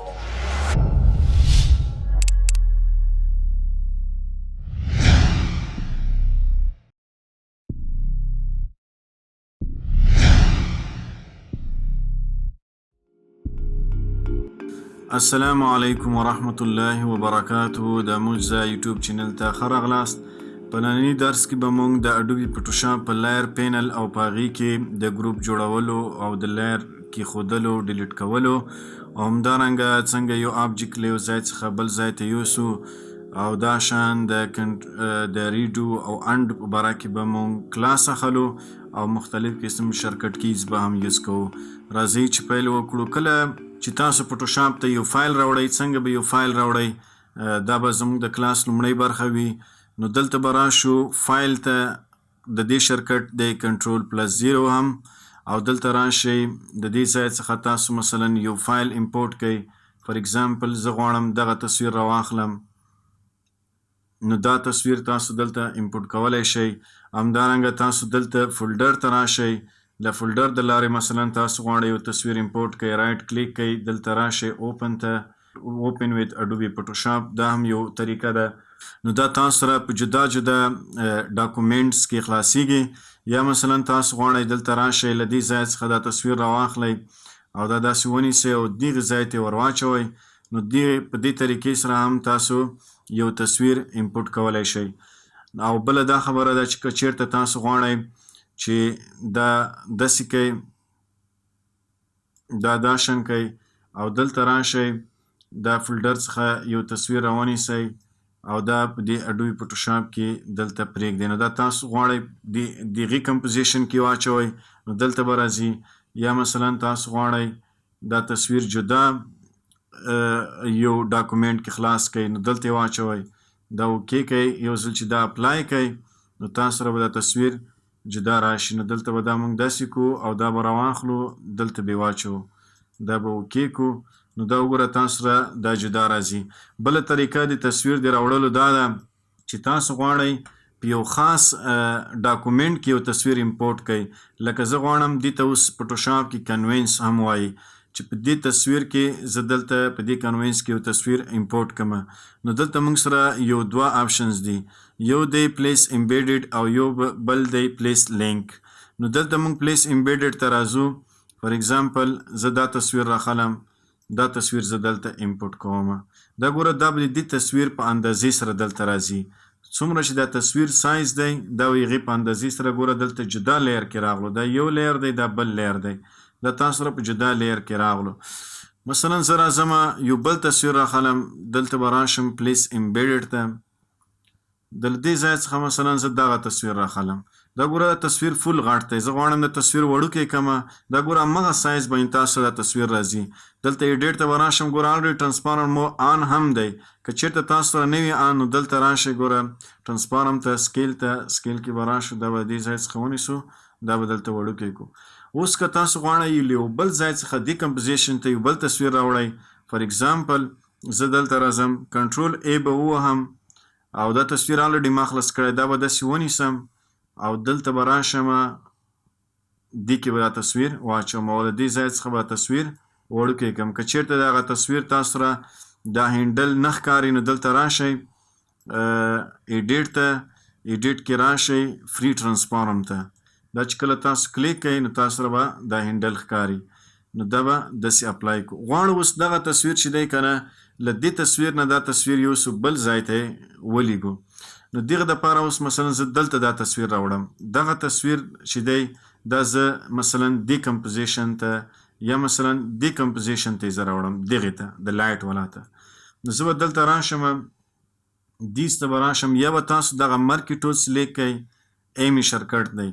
السلام علیکم ورحمت الله وبرکاته. د موجزه یوټیوب چینل ته ښه راغلاست. په ننني درس کې به موږ د اډوبي فوټوشاپ په لایر پینل او په هغې کې د ګروپ جوړولو او د لایر کیښودلو ډیلیټ کولو او همدارنګه څنګه یو آبجیکټ له یو ځای څخه بل ځای ته یوسو او دا شان د ریډو او انډ په باره کې به موږ کلاس اخلو او مختلف قسم شرکټ کیز به هم یوز کوو. راځئ چې پیل وکړو. کله چې تاسو فوټوشاپ ته یو فایل راوړئ، څنګه به یو فایل راوړئ، دا به زموږ د کلاس لومړۍ برخه وي. نو دلته به راشو فایل ته، د دې شرکټ دی کنټرول+0 هم، او دلته راشئ د دې ځای څخه تاسو مثلا یو فایل امپورټ کئ. فار ایگزامپل زه غواړم دغه تصویر راواخلم، نو دا تصویر تاسو دلته امپورټ کولی شئ. همدارنګه تاسو دلته فولډر ته راشئ، له فولډر د لارې مثلا تاسو غواړئ یو تصویر امپورټ کئ، رایټ کلیک کئ، دلته راشئ اوپن ته، اوپن ویت اډوبي فوټوشاپ، دا هم یو طریقه ده. نو دا تاسو سره په جدا جدا ډاکومنټس کې خلاصیږي. یا مثلا تاسو غواړئ دلته راشئ، له دې ځای څخه دا تصویر راواخلئ او دا داسې ونیسئ او دغې ځای ته یې ور واچوئ. نو په دې طریقې سره هم تاسو یو تصویر امپورټ کولی شئ. او بله دا خبره ده چې که چیرته تاسو غواړئ چې دا داسې کوئ، دا شان کوئ او دلته راشئ، دا فولډر څخه یو تصویر راونیسئ او دا په دې اډوبي فوټوشاپ کې دلته پرېږدئ. نو دا تاسو غواړئ د هغې کمپوزیشن کې واچوئ، نو دلته به راځي. یا مثلا تاسو غواړئ دا تصویر جدا یو ډاکومنټ کې خلاص کئ، نو دلته یې واچوئ، دا اوکې کئ. یو ځل چې دا اپلای کئ نو تاسو سره به دا تصویر جدا راشي. نو دلته به دا موږ داسې کو او دا به راواخلو، دلته به یې واچوو، دا به اوکې کو. نو دا وګوره تاسو سره دا جدا راځي. بله طریقه د تصویر د راوړلو دا ده چې تاسو غواړئ په یو خاص ډاکومنټ کې یو تصویر امپورټ کئ. لکه زه غواړم دې ته اوس فوټوشاپ کې کنوینس هم وایي، چې په دې تصویر کې زه دلته په دې کنوینس کې یو تصویر امپورټ کړم. نو دلته موږ سره یو دوه آپشنز دي، یو دی پلیس امبیډډ او یو بل دی پلیس لینک. نو دلته موږ پلیس امبیډډ ته راځو. فار ایگزامپل زه دا تصویر راخلم، دا تصویر زه دلته امپورټ کوم. دا ګوره دا به د دې تصویر په اندازې سره دلته راځي. څومره چې دا تصویر سایز دی دا هغې په اندازې سره ګوره دلته جدا لیر کې راغلو. دا یو لیر دی، دا بل لیر دی، دا تاسو سره په جدا لیر کې راغلو. مثلا زه راځم یو بل تصویر راخلم، دلته به راشم پلیس امبیډډ ته، د دې ځای څخه مثلا زه دغه تصویر راخلم. دا ګوره دا تصویر فل غټ دی، زه غواړم د تصویر وړوکی کړمه، دا ګوره همغه سایز به تاسو دا تصویر راځي. دلته ایډیټ ته به راشم، ګوره الریډي ټرانسپارنټ مو آن هم دی. که چېرته تاسو سره نه وي آن، نو دلته راشئ، ګوره ټرانسپارنټ ته، سکیل کې به راشو، دا به دې ځای څخه ونیسو، دا به دلته وړوکی کو. اوس که تاسو غواړئ یو بل ځای څخه دې کمپوزیشن ته یو بل تصویر راوړئ، فار ایگزامپل زه دلته راځم، کنټرول A به ووهم او دا تصویر الریډي ما خلاص کړی، دا به داسې ونیسم او دلته به راشم، دې کې به دا تصویر واچوم او د دې ځای څخه به تصویر وړوکی کړم. که چېرته د هغه تصویر تاسو سره دا هینډل نه ښکاري، نو دلته راشئ ایډیټ ته، ایډیټ کې راشئ فري ټرانسفارم ته. دا چې کله تاسو کلیک کوئ نو تاسو سره به دا هینډل ښکاري. نو دا به داسې اپلای کړو. غواړو اوس دغه تصویر چې دی که نه، له دې تصویر نه دا تصویر یوسو بل ځای ته یې ولیږو. نو دغه دپاره اوس مثلا زه دلته دا تصویر راوړم. دغه تصویر چې دی دا زه مثلا دې کمپوزیشن ته یا مثلا دې کمپوزیشن ته یې زه راوړم، دغې ته، د لایټ والا ته. نو زه به دلته راشم، دیس ته به راشم، یا به تاسو دغه مرکې ټول سلیکټ کوئ، ایمي شرکټ دی،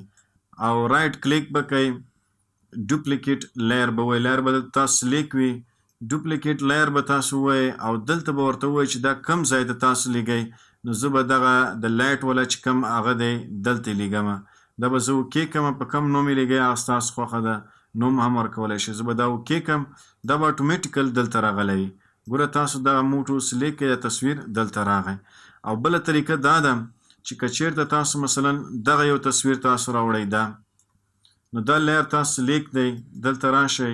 او رایټ کلیک به کوئ، ډوپلیکیټ لایر به وایي، لایر به تاسو سلیکټ وي، ډوپلیکیټ لایر به تاسو ووایئ او دلته به ورته ووایئ چې دا کم ځای ته تاسو لیږئ. نو زه به دغه د لایټ والا چې کم هغه دی دلته لیږم. دا به زه اوکې کړم، په کم نوم یې لیږئ هغه ستاسو خوښه ده، نوم هم ورکولی شئ. زه به دا اوکې کړم، دا به اټومیټیکل دلته راغلی وي. ګوره تاسو دغه موټو سلیکټ کړئ، دا تصویر دلته راغی. او بله طریقه دا ده چې که چېرته تاسو مثلا دغه یو تصویر تاسو راوړئ، دا نو دا لایر تاسو سلیکټ دی، دلته راشئ،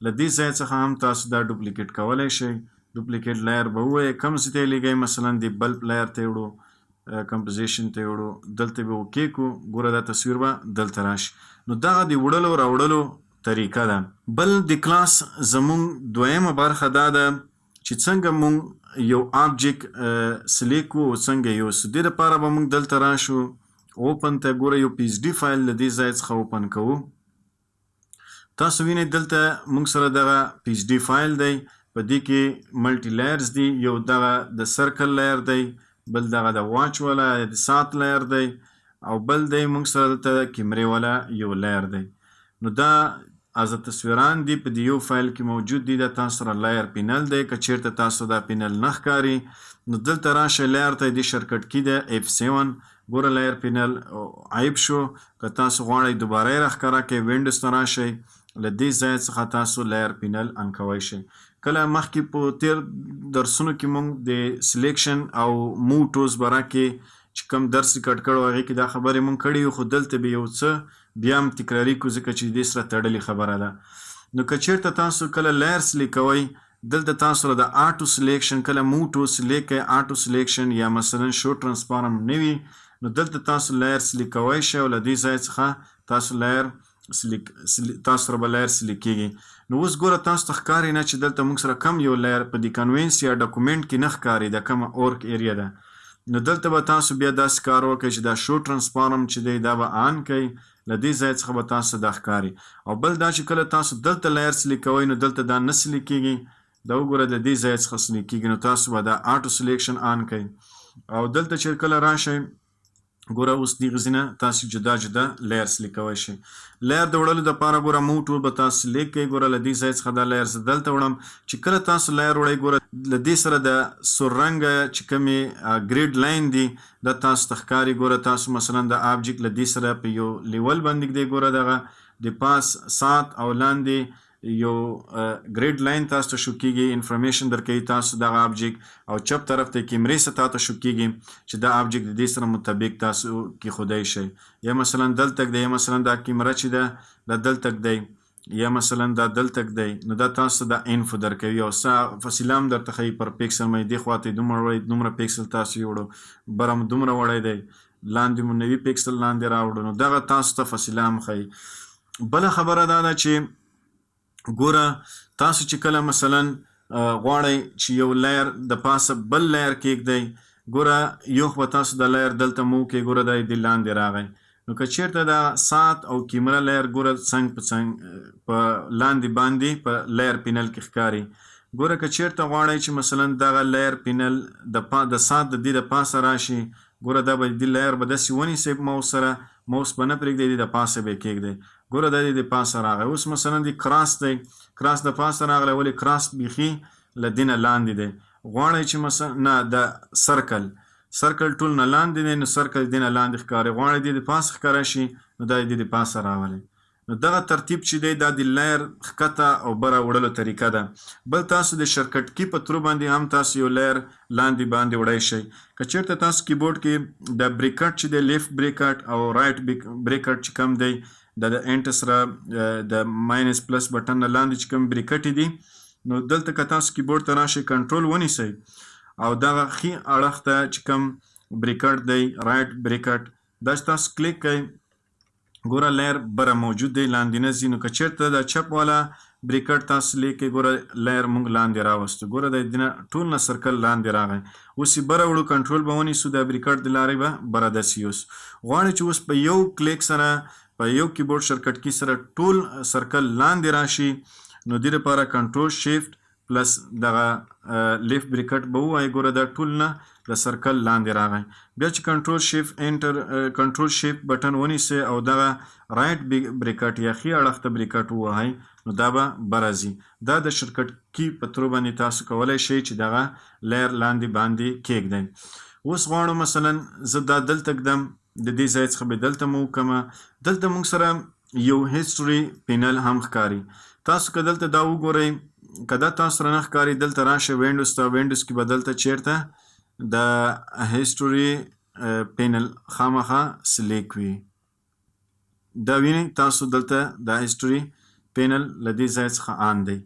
له دې ځای څخه هم تاسو دا ډوپلیکیټ کولی شئ. ډوپلیکیټ لایر به ووایئ کوم ځای ته یې لېږئ، مثلا د بلب لایر ته یې وړو، کمپوزیشن ته یې وړو، دلته به وکېږو. ګوره دا تصویر به دلته راشي. نو دغه د وړلو راوړلو طریقه ده. بل د کلاس زمونږ دویمه برخه دا ده چې څنګه مونږ یو آبجیکټ سلیکټ کړو او څنګه یې یوسو. دې دپاره به مونږ دلته راشو، اوپن ته ګوره یو پی ایچ ډي فایل له دې ځای څخه اوپن کوو. تاسو وینئ دلته مونږ سره دغه پی ایچ ډي فایل دی، په دې کې ملټي لایرز دي. یو دغه د سرکل لایر دی، بل دغه د واچ والا د سات لایر دی، او بل دی مونږ سره دلته کیمرې والا یو لایر دی. نو دا از تصویران دي په دې یو فایل کې موجود دي. دا تاسو سره لایر پینل دی. که چیرته تاسو دا پینل نه ښکاري نو دلته راشه لایر ته د شرکټ کی دی F7. ګوره لایر پینل عیب شو. که تاسو غواړئ دوباره یې راښکاره کړئ وینډوز ته راشئ، له دې ځای څخه تاسو لایر پینل ان کوی شئ. کله مخکې په تیر درسونو کې موږ د سلیکشن او موو ټولز باره کې چې کوم درس ریکارډ کړی و هغې کې دا خبرې موږ کړي وي، خو دلته به یو څه بیا هم تکراري کړو ځکه چې دې سره تړلې خبره ده. نو که چیرته تاسو کله لایر سلیکټ کوئ، دلته تاسو سره د آټو سلیکشن کله موو ټول سلیکټ کړئ، آټو سلیکشن یا مثلا شو ټرانسفارم نه وي، نو دلته تاسو لایر سلیکټ کوی شئ او له دې ځای څخه تاسو لایر تاسو سره به لایر سلیکټ کېږي. نو اوس ګوره تاسو ته ښکاري نه چې دلته موږ سره کم یو لایر په دې کنوینس یا ډاکومنټ کې نه ښکاري، دا کومه اورک ایریا ده. نو دلته به تاسو بیا داسې کار وکړئ چې دا شو ټرانسفارم چې دی دا به آن کوئ، له دې ځای څخه به تاسو دا ښکاري. او بل دا چې کله تاسو دلته لایر سلیکټ کوئ نو دلته دا نه سلیکټ کېږي، دا وګوره د دې ځای څخه سلیکټ کېږي. نو تاسو به دا آټو سلیکشن آن کوئ. او دلته چې کله راشئ ګوره اوس دغه ځینه تاسو جدا جدا لایر سلیکټ کوی شئ. لایر د وړلو دپاره ګوره موو ټول به تاسو سلیکټ کړئ. ګوره له دې ځای څخه دا لایر زه دلته وړم. چې کله تاسو لایر وړئ ګوره له دې سره د سور رنګه چې کومې ګریډ لاین دي دا تاسو ته ښکاري. ګوره تاسو مثلا د آبجیکټ له دې سره په یو لیول باندې ږدئ، ګوره دغه د پاس سات او لاندې یو ګریډ لاین تاسو ته شو کېږي، انفرمیشن درکوي تاسو دغه آبجیکټ، او چپ طرف ته کیمرې څخه تاسو شو کېږي چې دا آبجیکټ د دې سره مطابق تاسو کېښودی شئ. یا مثلا دلته ږدئ، یا مثلا دا کیمره چې ده دا دلته ږدئ، یا مثلا دا دلته ږدئ. نو دا تاسو دا انفو درکوي او فاصله هم درته ښیي پر پیکسل باندې. دې خوا ته دومره وړئ، دومره پیکسل تاسو یې وړو، بره هم دومره وړی دی، لاندې مو 90 پیکسل لاندې راوړو. نو دغه تاسو ته فاصله هم ښیي. بله خبره دا ده چې ګوره تاسو چې کله مثلا غواړئ چې یو لایر د پاسه بل لایر کېږدئ، ګوره یو خو به تاسو د لایر دلته مو کې ګوره دا د لاندې راغی. نو که چیرته دا سات او کیمره لایر ګوره څنګ په څنګ په لاندې باندې په لایر پینل کې ښکاري. ګوره که چیرته غواړئ چې مثلا دغه لایر پینل د سات د دې د پاسه راشي، ګوره دا به د لایر به داسې ونیسئ موس سره، موس به نه پرېږدئ، د پاسه به یې کېږدئ. ګوره دا د پاسه راغی. اوس مثلا د کراس دی، کراس د پاسه راغلی، ولې کراس بیخي له دې نه لاندې دی. غواړئ چې مثلا نه د سرکل ټول نه لاندې دی، نو سرکل دې نه لاندې ښکاري. غواړئ دې د پاسه ښکاره شي، نو دا د پاسه راغلی. نو دغه ترتیب چې دی دا د لایر ښکته او بره وړلو طریقه ده. بل تاسو د شرکټ کی په ترو باندې هم تاسو یو لایر لاندې باندې وړی شئ. که چیرته تاسو کیبورډ کې د بریکټ چې دی لیفټ بریکټ او رایټ بریکټ چې کوم دی د انټر سره د ماینس پلس بټن نه لاندې چې کوم بریکټې دي، نو دلته که تاسو کیبورډ ته راشئ کنټرول ونیسئ او دغه ښي اړخ ته چې کوم بریکټ دی رایټ بریکټ دا چې تاسو کلیک کړئ، ګوره لایر بره موجود دی، لاندې نه ځي. نو که چیرته د چپ والا بریکټ تاسو لیکئ، ګوره لایر موږ لاندې راوستو. ګوره د دې نه ټول نه سرکل لاندې راغی. اوس یې بره وړو، کنټرول به ونیسو، د بریکټ د لارې به بره داسې یوسو. غواړئ چې اوس په یو کلیک سره په یو کیبورډ شرکټ کی سره ټول سرکل لاندې راشي، نو دې لپاره کنټرول شیفټ پلس دغه لیفټ بریکټ به ووایي. ګوره دا ټول نه د سرکل لاندې راغی. بیا چې کنټرول شیفټ انټر کنټرول شیفټ بټن ونیسئ او دغه رایټ بریکټ یا ښي اړخ ته بریکټ ووهئ، نو دا به بره ځي. دا د شرکټ کی په ترو باندې تاسو کولی شئ چې دغه لایر لاندې باندې کېږدئ. اوس غواړو مثلا زه دا دلته ږدم، د دې ځای څخه به دلته مو وکړمه. دلته موږ سره یو هیسټوري پینل هم ښکاري. تاسو که دلته دا وګورئ، که دا تاسو سره نه ښکاري، دلته راشئ وینډوز ته. وینډوز کې به دلته چیرته د هیسټوري پینل خامخا سلیکټ وي. دا وینئ تاسو دلته د هیسټوري پینل له دې ځای څخه آن دی.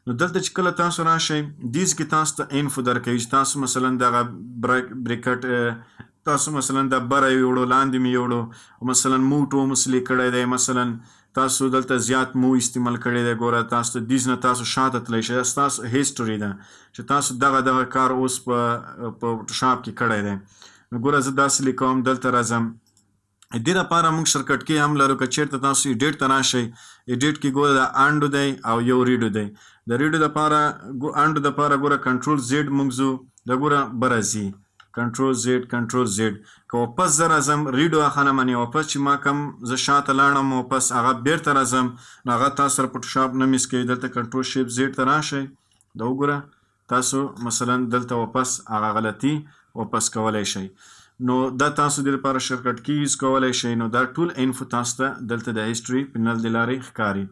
نو دلته چې کله تاسو راشئ دیز کې تاسو ته انفو درکوي چې تاسو مثلا دغه بریکټ تاسو مثلا د بره یوړو لاندې مې یوړو مثلا موټو مسلې کړی دی مثلا تاسو دلته زیات مو استعمال کړی دی ګوره تاسو ته دیز نه تاسو شاته تللی شئ ستاسو هیسټوري ده چې تاسو دغه کار اوس په فوټوشاپ کې کړی دی. نو ګوره زه داسې لیکوم دلته راځم دې لپاره موږ شرکټ کې هم لرو که چېرته تاسو ایډیټ ته راشئ ایډیټ کې ګوره د انډو دی او یو ریډو دی د ریډو دپاره انډو دپاره ګوره کنټرول زیډ موږ ځو د ګوره بره ځي کنټرول زیډ که واپس زه راځم ریډو اخلم انې واپس چې ما کم زه شاته لاړم واپس هغه بیرته راځم نو هغه تاسو سره فوټوشاپ نه میس کوي دلته کنټرول شیپ زیډ ته راشئ دا وګوره تاسو مثلا دلته واپس هغه غلطي واپس کولی شئ. نو دا تاسو د لپاره شرکټ کی یوز کولی شئ. نو دا ټول انفو تاسو ته دلته د هیسټري پینل د لارې ښکاري.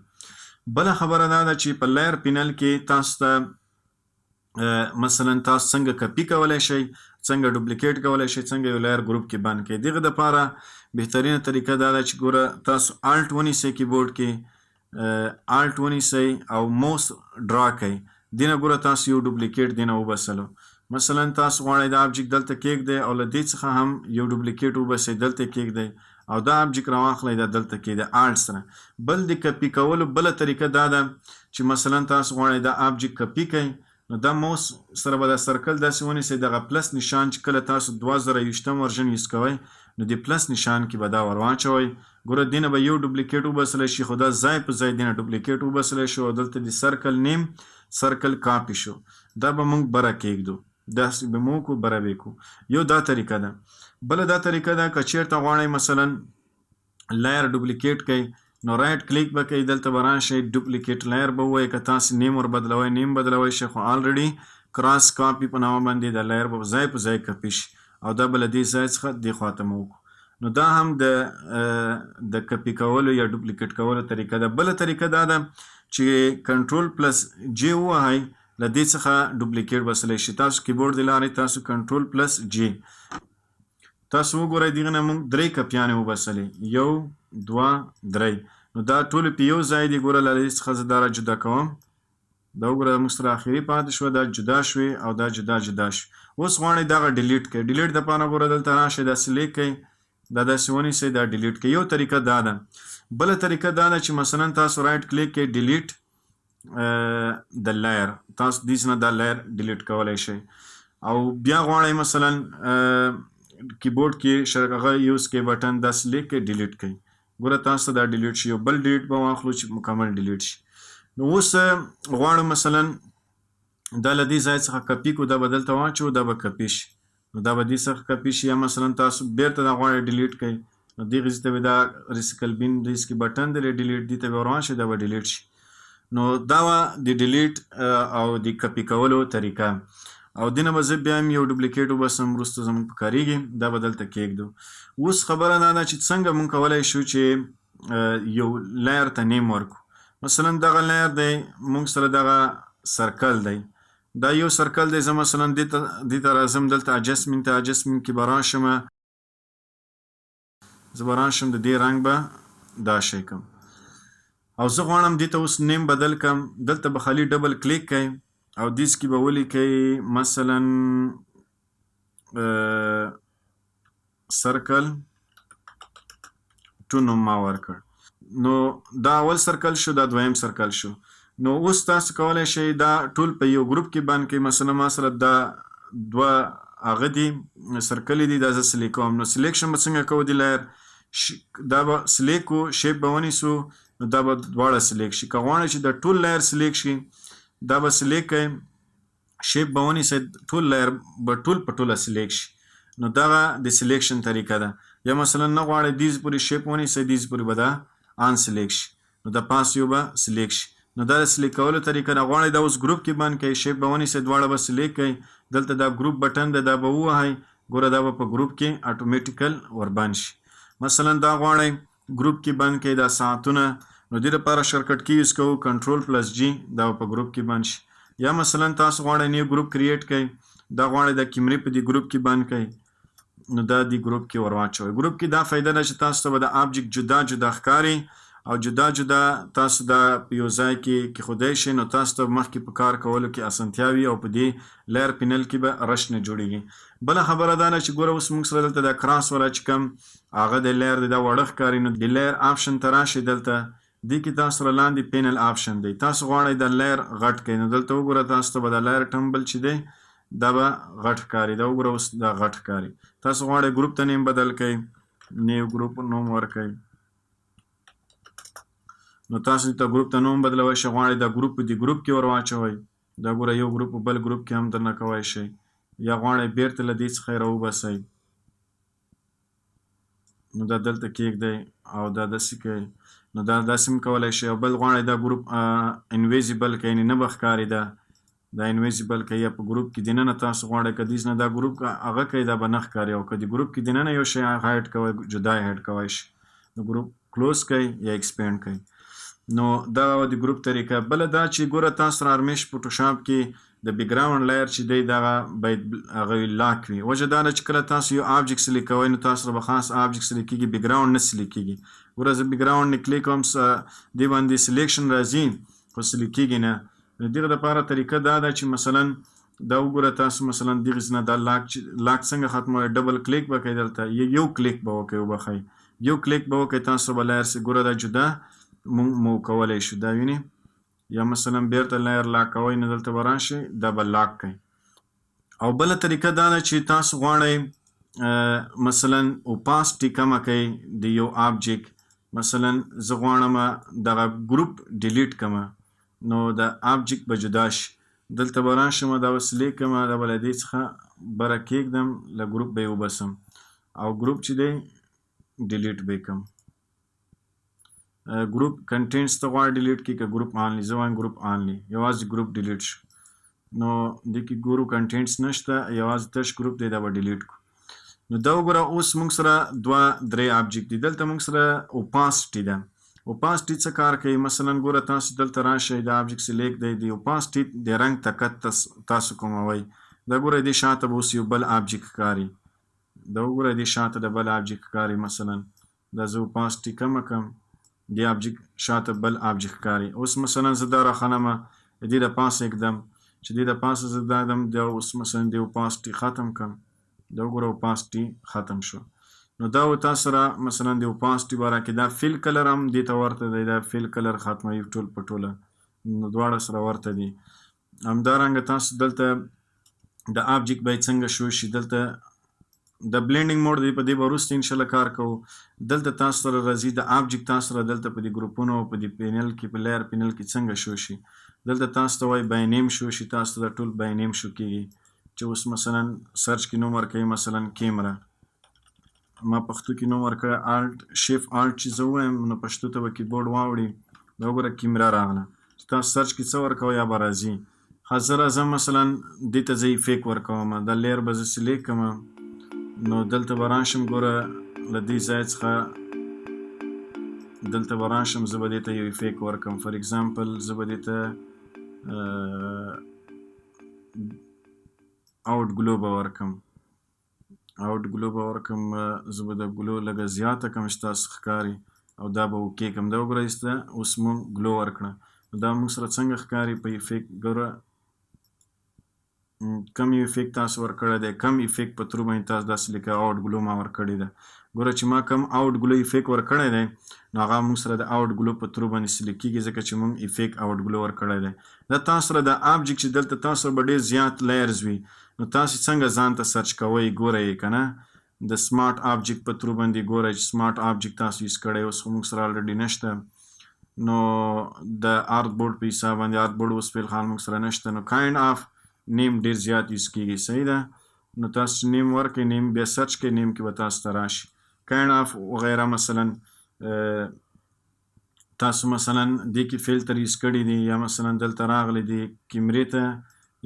بله خبره دا ده چې په لایر پینل کې تاسو ته مثلا تاسو څنګه کپی کولی شئ څنګه ډوپلیکیټ کولی شئ څنګه یو لایر ګروپ کې بند کړئ. دغه دپاره بهترینه طریقه دا ده چې ګوره تاسو الټ ونیسئ کیبورډ کې الټ ونیسئ او موس ډرا کړئ دې نه ګوره تاسو یو ډوپلیکیټ دې نه وباسلو مثلا تاسو غواړئ دا ابجیکټ دلته کېږدئ او له دې څخه هم یو ډوپلیکیټ وباسئ دلته کېږدئ او دا ابجیکټ راواخلئ دا دلته کېږدئ الټ سره. بل د کپي کولو بله طریقه دا ده چې مثلا تاسو غواړئ دا ابجیکټ کپي کړئ نو دا موس سره به دا سرکل داسې ونیسئ دغه پلس نشان چې کله تاسو 2020 ورژن یوز کوئ نو د پلس نشان کې به دا ور واچوئ ګوره دې نه به یو ډوپلیکیټ وباسلی شي خو دا ځای په ځای دې نه ډوپلیکیټ وباسلی شو او دلته د سرکل نیم سرکل کاپي شو دا به موږ بره کېږدو داسې به مو کو بره به کو. یو دا طریقه ده. بله دا طریقه ده که چېرته غواړئ مثلا لایر ډوپلیکیټ کوئ نو رایټ کلیک به کوئ دلته به راشئ ډوپلیکیټ لایر به ووایئ که تاسې نیم ور بدلوئ نیم بدلوئ شئ خو الریډي کراس کاپي په نامه باندې د لایر به ځای په ځای کپي شي او دا به له دې ځای څخه دې خواته مو وکړو. نو دا هم د کپي کولو یا ډوپلیکیټ کولو طریقه ده. بله طریقه دا ده چې کنټرول پلس جی ووهئ له دې څخه ډوپلیکیټ بسلی شي. تاسو کیبورډ د لارې تاسو کنټرول پلس جی تاسو وګورئ دغه نه موږ 3 کپیانې وبسلې 1 2 3 نو دا ټول په یو ځای دي ګوره له دې څخه زه دا را جدا کوم دا وګوره موږ سره اخري پاتې شوه دا جدا شوې او دا جدا شوې. اوس غواړئ دغه ډیلیټ کړئ ډیلیټ دپاره ګوره دلته راشئ دا سلیکټ کړئ دا داسې ونیسئ دا ډیلیټ کړئ. یو طریقه دا ده. بله طریقه دا ده چې مثلا تاسو رایټ کلیک کړئ ډیلیټ د لایر تاسو دې نه دا لایر ډیلیټ کولی شئ او بیا غواړئ مثلا کیبورډ کې هغه یوز کړئ بټن دا سلیکټ کړئ ډیلیټ کړئ ګوره تاسو ته دا ډیلیټ شي یو بل ډیلیټ به واخلو چې مکمل ډیلیټ شي. نو اوس غواړو مثلا دا له دې ځای څخه کپي کړو دا به دلته واچو دا به کپي شي نو دا به دې څخه کپي شي یا مثلا تاسو بیرته دا غواړئ ډیلیټ کړئ نو دغه ځای ته به دا ریسیکل بین ریسکي بټن دی ډیلیټ دې ته به ور واچئ دا به ډیلیټ شي. نو دا د ډیلیټ او د کپي کولو طریقه او دینه به زه بیا هم یو ډوپلیکیټ وباسم وروسته زموږ په کارېږي دا به دلته کېږدو. اوس خبره دا ده چې څنګه موږ کولی شو چې یو لایر ته نیم ورکړو مثلا دغه لایر دی موږ سره دغه سرکل دی دا یو سرکل دی زه مثلا دې ته راځم دلته اجسټمنټ کې به راشم زه به راشم د دې رنګ به دا شی کړم او زه غواړم دې ته اوس نیم بدل کړم دلته به خالي ډبل کلیک کوئ او دیس کې به ولیکئ مثلا سرکل ټو نوم ما ورکړ نو دا اول سرکل شو دا دویم سرکل شو. نو اوس تاسو کولی شئ دا ټول په یو ګروپ کې بند کړئ مثلا ما سره دا دوه هغه دي سرکلې دي دا زه سلیکټ کوم نو سلیکشن به څنګه کوو د لایر دا به سلیکټ کو شیپ به ونیسو نو دا به دواړه سلیکټ شي که غواړئ چې دا ټول لایر سلیکټ شي دا به سلیکټ کړئ شیپ به ونیسئ ټول لایر به ټول په ټوله سلیکټ شي نو دغه د سلیکشن طریقه ده. یا مثلا نه غواړئ دیز پورې شیپ ونیسئ دیز پورې به دا ان سلیکټ شي نو دا پاس یو به سلیکټ شي نو دا د سلیکټ کولو طریقه ده. غواړئ دا اوس ګروپ کې بند کړئ شیپ به ونیسئ دواړه به سلیکټ کړئ دلته دا ګروپ بټن دی دا به ووهئ ګوره دا به په ګروپ کې اټومیټیکل ور بند شي. مثلا دا غواړئ ګروپ کې بند کړئ دا ساعتونه نو دې لپاره شرکټ کی یوز کوو کنټرول پلس جی دا په ګروپ کې بند شي. یا مثلا تاسو غواړئ نیو ګروپ کریټ کړئ دا غواړئ د کیمرې په دې ګروپ کې بند کړئ نو دا دې ګروپ کې ور واچوئ. ګروپ کې دا فایده ده چې تاسو ته به د آبجیکټ جدا ښکاري او جدا جدا تاسو دا په یو ځای کې کېښودی شئ نو تاسو ته مخکې په کار کولو کې اسانتیا وي او په دې لیر پینل کې به رش نه جوړیږي. بله خبره دا ده چې ګوره اوس موږ سره دلته دا کراس والا چې کوم هغه د لیر دی دا وړه ښکاري نو د لیر آپشن ته راشئ دلته دې کې تاسو سره لاندې پینل آپشن دی تاسو غواړئ د لیر غټ کړئ نو دلته وګوره تاسو ته به د لیر ټمبل چې دی دا به غټ ښکاري دا وګوره اوس دا غټ ښکاري. تاسو غواړئ ګروپ ته نیم بدل کړئ نیو ګروپ نوم ورکړئ نو تاسو ته ګروپ ته نوم بدلوئ شئ غواړئ دا ګروپ په دې ګروپ کې ور واچوئ دا ګوره یو ګروپ په بل ګروپ کې هم درنه کوی شئ یا غواړئ بیرته له دې څخه یې راوباسئ نو دا دلته کېږدئ او دا داسې کوئ نو دا داسې هم کولی شئ او بل غواړئ دا ګروپ انویزیبل کړئ یعنې نه به ښکاري دا انویزیبل کړئ یا په ګروپ کې دننه تاسو غواړئ که دې نه دا ګروپ هغه کوئ دا به نه ښکاري او که د ګروپ کې دننه یو شی هایډ کوئ جدا یې هایډ کوی شئ نو ګروپ کلوز کړئ یا ایکسپینډ کړئ نو دا د ګروپ طریقه. بله دا چې ګوره تاسو سره هرمیش فوټوشاپ کې د بیکګراوند لایر چې دی دغه باید هغه لاک وي وجه دا ده چې کله تاسو یو آبجکټ سلیکټ کوئ نو تاسو سره به خاص آبجکټ سلیکټ کېږي بیکګراوند نه سلیکټ کېږي ګوره زه بیکګراوند نه کلیک کوم دې باندې سلیکشن راځي خو سلیکټ کېږي نه د دغه دپاره طریقه دا ده چې مثلا دا وګوره تاسو مثلا دغې نه دا لاک څنګه ختموئ ډبل کلیک به کوئ دلته یو کلیک به وکړئ وبخئ یو کلیک به وکړئ تاسو به لایر سي ګوره دا جدا مو کولی شو دا ویني یا مثلا بیرته لایر لاک کوئ نو دلته به راشئ دا به لاک کوئ. او بله طریقه دا ده چې تاسو غواړئ مثلا اوپاسټي کمه کوئ د یو آبجکټ مثلا زه غواړم دغه ګروپ ډیلیټ کړمه نو د آبجکټ به جدا شي دلته به راشم دا به سلیکټ کړمه دا به له دې څخه بره کېږدم له ګروپ به یې وباسم او ګروپ چې دی ډیلیټ به یې کړم ګروپ کنټینټس ته غواړئ ډیلیټ کړي که ګروپ آنلی زه وایم ګروپ آنلی یوازې ګروپ ډیلیټ شو نو دې کې ګورو کنټینټس نشته یوازې تش ګروپ دی دا به ډیلیټ کړو نو دا وګوره اوس موږ سره دوه درې آبجکټ دي دلته موږ سره اوپاسټي ده اوپاسټي څه کار کوي مثلا ګوره تاسو دلته راشئ د آبجکټ سلیکټ دی د اوپاسټي د رنګ طاقت تاسو کوموئ دا ګوره دې شاته به اوس یو بل آبجکټ ښکاري دا وګوره دې شاته د بل آبجکټ ښکاري مثلا دا زه اوپاسټي کمه کړم دې آبجکټ شاته بل آبجکټ ښکاري اوس مثلا زه دا راخنمه د دې دپاسه ږدم چې دې دپاسه زه دا ږدم دا اوس مثلا د اوپاسټي ختم کړم دا وګوره اوپاسټي ختم شو نو دا و تاسو سره مثلا د اوپاسټي باره کې دا فیل کلر هم دې ته ورته دی دا فیل کلر ختموي ټول په ټوله نو دواړه سره ورته دي همدارنګه تاسو دلته د آبجکټ باید څنګه شو شي دلته د بلینډینګ موډ دی په دې به وروسته انشاءالله کار کوو دلته تاسو سره راځي د آبجکټ تاسو سره دلته په دې ګروپونو په دې پینل کې په لیر پینل کې څنګه شو شي دلته تاسو ته وایي بای نیم شو شي تاسو ته ټول بای نیم شو کېږي چې اوس مثلا سرچ کې نوم ورکوي مثلا کیمره ما پښتو کې نوم ورکړی الټ شیفټ الټ چې زه ووایم نو پښتو ته به کیبورډ واوړي دا وګوره کیمره راغله چې تاسو سرچ کې څه ورکوئ یا به راځي ښه زه راځم مثلا دې ته زه ایفیکټ ورکوم دا لیر به زه سلیکټ کړم نو دلته به راشم ګوره له دې ځای څخه دلته به راشم زه به دې ته یو ایفیکټ ورکړم فار اګزامپل زه به دې ته آوټ ګلو به ورکړم زه به د ګلو لږه زیاته کړم چې تاسو ښکاري او دا به اوکې کړم دا وګوره ایسته اوس مونږ ګلو ورکړه دا مونږ سره څنګه ښکاري په ایفیکټ ګوره کم ایفیکټ تاسو ورکړی دی کم ایفیکټ په ترو باندې تاسو داسې لیکه آوټ ګلو ما ورکړې ده ګوره چې ما کم آوټ ګلو ایفیکټ ورکړی دی نو هغه مونږ سره د آوټ ګلو په ترو باندې سلیکټ کېږي ځکه چې مونږ ایفیکټ آوټ ګلو ورکړی دی دا تاسو سره د آبجکټ چې دلته تاسو سره به ډېر زیات لیرز وي نو تاسو څنګه ځان ته سرچ کوئ ګورئ که نه د سمارټ آبجکټ په ترو باندې ګورئ چې سمارټ آبجکټ تاسو یوز کړی اوس خو مونږ سره الریډي نشته نو د آرت بورډ په حساب باندې آرت بورډ اوس فی الحال مونږ سره نشته نو کاینډ آف نیم ډېر زیات یوز کېږي صحیح ده نو تاسو نیم ورکړئ نیم بیا سرچ کړئ نیم کې به تاسو ته راشي کاینډ آف وغیره مثلا تاسو مثلا دې کې فلټر یوز کړي دي یا مثلا دلته راغلی دی کیمرې ته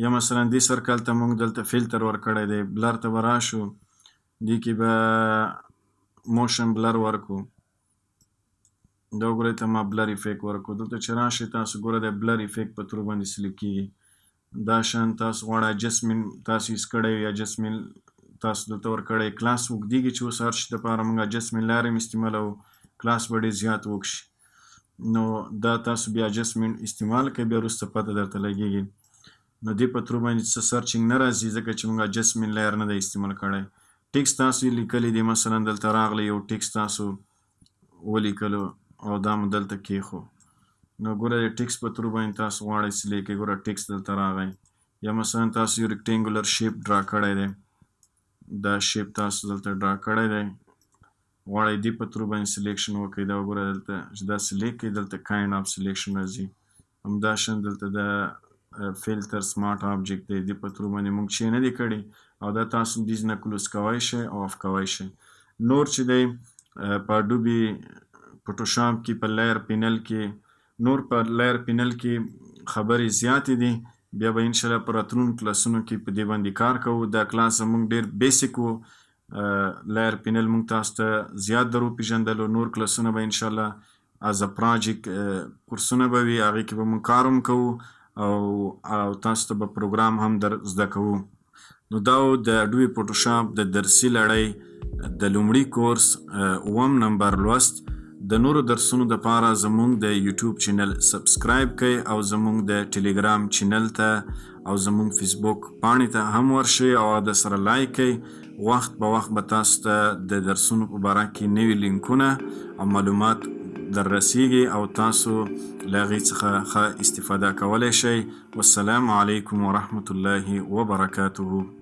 یا مثلا دې سرکل ته مونږ دلته فلټر ورکړی دی بلر ته به راشو دې کې به موشن بلر ورکو دا وګورئ ته ما بلر ایفیکټ ورکو دلته چې راشئ تاسو ګوره د بلر ایفیکټ په ترو باندې سلیکټ کېږي دا شان تاسو غواړئ اجسټمنټ تاسو یوز کړی وي اجسټمنټ تاسو دلته ورکړی کلاس اوږدېږي چې اوس هر شي دپاره موږ اجسټمنټ لارې هم استعمالوو کلاس به ډېر زیات اوږد شي نو دا تاسو بیا اجسټمنټ استعمال کوئ بیا وروسته پته درته لګیږي. نو دې په تھرو باندې څه سرچینګ نه راځي ځکه چې موږ اجسټمنټ لییر نه دی استعمال کړی. ټیکس تاسو یې لیکلی دی، مثلا دلته راغلی یو ټیکس تاسو ولیکلو او دا مو دلته کېښو. نو ګوره د ټیکس په تھرو باندې تاسو غواړئ سلیکټ کړئ. ګوره ټیکس دلته راغی، یا مثلا تاسو یو ریکټینګولر شیپ ډرا کړی دی، دا شیپ تاسو دلته ډرا کړی دی، غواړئ دې په تھرو باندې سلیکشن وکړئ. دا وګوره دلته چې دا سلیکټ کړئ دلته کاینډ آف سلیکشن راځي. همداشان دلته د فلټر سمارټ آبجیکټ دی، دې په تھرو باندې موږ چې نه دی کړي او دا تاسو دیز نه کلوز کوی شئ او آف کوی شئ. نور چې دی په اډوبي فوټوشاپ کې په لایر پینل کې نور په لایر پینل کې خبرې زیاتې دي. بیا به انشاءالله په راتلونکو کلاسونو کې په دې باندې کار کوو. دا کلاس زموږ ډېر بیسیک و، لایر پینل موږ تاسو ته زیات در وپېژندلو. نور کلاسونه به انشاءالله از ا پراجیکټ کورسونه به وي، هغې کې به موږ کار هم کوو او تاسو ته به پروګرام هم در زده کوو. نو دا و د اډوبي فوټوشاپ د درسي لړۍ د لومړي کورس اووم نمبر لوست. د نورو درسونو دپاره زموږ د یوټیوب چینل سبسکرایب کړئ او زموږ د ټیلیګرام چینل ته او زموږ فیسبوک پاڼې ته هم ورشئ او د سره لایک کړئ. وخت په وخت به تاسو ته د درسونو په باره کې نوي لینکونه او معلومات در رسیږي او تاسو له هغې څخه ښه استفاده کولی شئ. والسلام علیکم ورحمة الله وبرکاته.